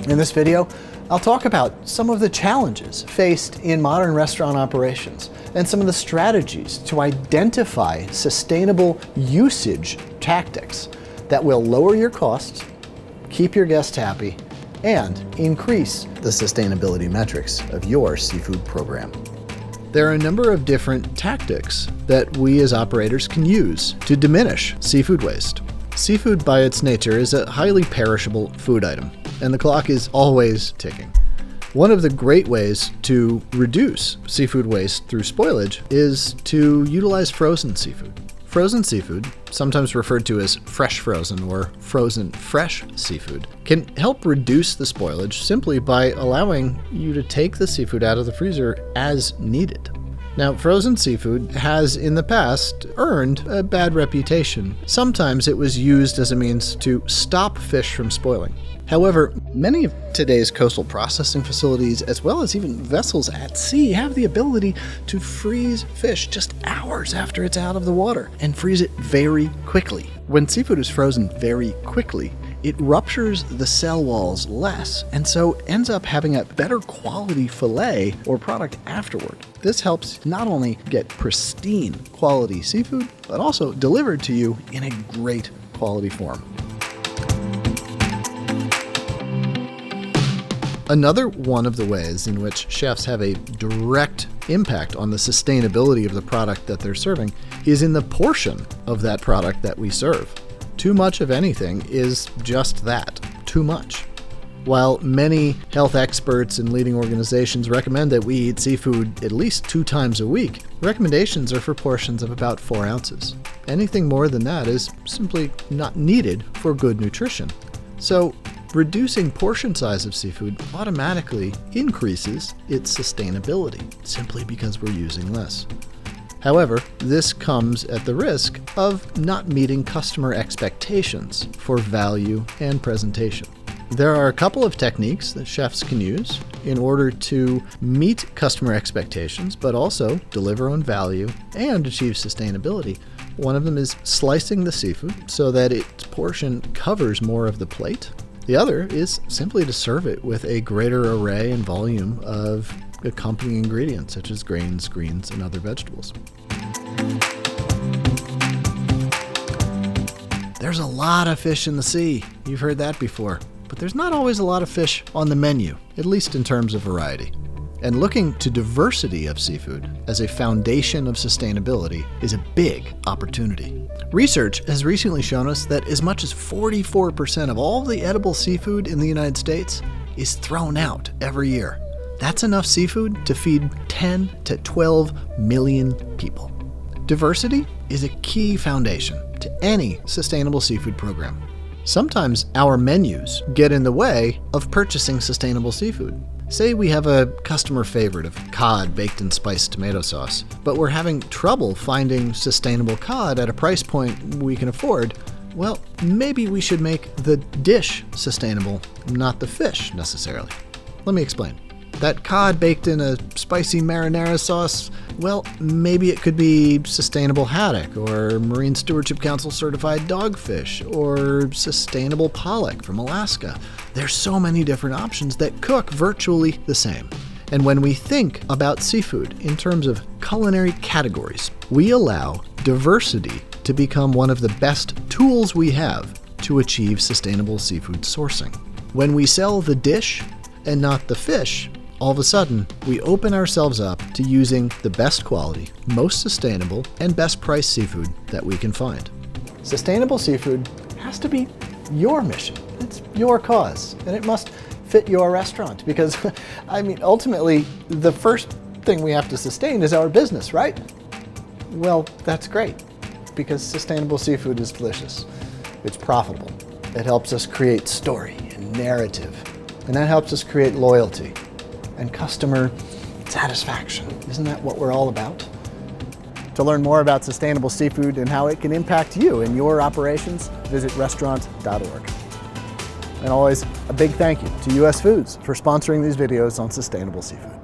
In this video, I'll talk about some of the challenges faced in modern restaurant operations and some of the strategies to identify sustainable usage tactics that will lower your costs, keep your guests happy, and increase the sustainability metrics of your seafood program. There are a number of different tactics that we as operators can use to diminish seafood waste. Seafood by its nature is a highly perishable food item, and the clock is always ticking. One of the great ways to reduce seafood waste through spoilage is to utilize frozen seafood. Frozen seafood, sometimes referred to as fresh frozen or frozen fresh seafood, can help reduce the spoilage simply by allowing you to take the seafood out of the freezer as needed. Now, frozen seafood has in the past earned a bad reputation. Sometimes it was used as a means to stop fish from spoiling. However, many of today's coastal processing facilities, as well as even vessels at sea, have the ability to freeze fish just hours after it's out of the water and freeze it very quickly. When seafood is frozen very quickly, it ruptures the cell walls less and so ends up having a better quality fillet or product afterward. This helps not only get pristine quality seafood, but also delivered to you in a great quality form. Another one of the ways in which chefs have a direct impact on the sustainability of the product that they're serving is in the portion of that product that we serve. Too much of anything is just that, too much. While many health experts and leading organizations recommend that we eat seafood at least 2 times a week, recommendations are for portions of about 4 ounces. Anything more than that is simply not needed for good nutrition. So, reducing portion size of seafood automatically increases its sustainability, simply because we're using less. However, this comes at the risk of not meeting customer expectations for value and presentation. There are a couple of techniques that chefs can use in order to meet customer expectations, but also deliver on value and achieve sustainability. One of them is slicing the seafood so that its portion covers more of the plate. The other is simply to serve it with a greater array and volume of accompanying ingredients such as grains, greens, and other vegetables. There's a lot of fish in the sea. You've heard that before. But there's not always a lot of fish on the menu, at least in terms of variety. And looking to diversity of seafood as a foundation of sustainability is a big opportunity. Research has recently shown us that as much as 44% of all the edible seafood in the United States is thrown out every year. That's enough seafood to feed 10 to 12 million people. Diversity is a key foundation to any sustainable seafood program. Sometimes our menus get in the way of purchasing sustainable seafood. Say we have a customer favorite of cod baked in spiced tomato sauce, but we're having trouble finding sustainable cod at a price point we can afford. Well, maybe we should make the dish sustainable, not the fish necessarily. Let me explain. That cod baked in a spicy marinara sauce, well, maybe it could be sustainable haddock or Marine Stewardship Council certified dogfish or sustainable pollock from Alaska. There's so many different options that cook virtually the same. And when we think about seafood in terms of culinary categories, we allow diversity to become one of the best tools we have to achieve sustainable seafood sourcing. When we sell the dish and not the fish, all of a sudden, we open ourselves up to using the best quality, most sustainable, and best priced seafood that we can find. Sustainable seafood has to be your mission. It's your cause, and it must fit your restaurant because, ultimately, the first thing we have to sustain is our business, right? Well, that's great because sustainable seafood is delicious. It's profitable. It helps us create story and narrative, and that helps us create loyalty and customer satisfaction. Isn't that what we're all about? To learn more about sustainable seafood and how it can impact you in your operations, visit restaurant.org. And always, a big thank you to US Foods for sponsoring these videos on sustainable seafood.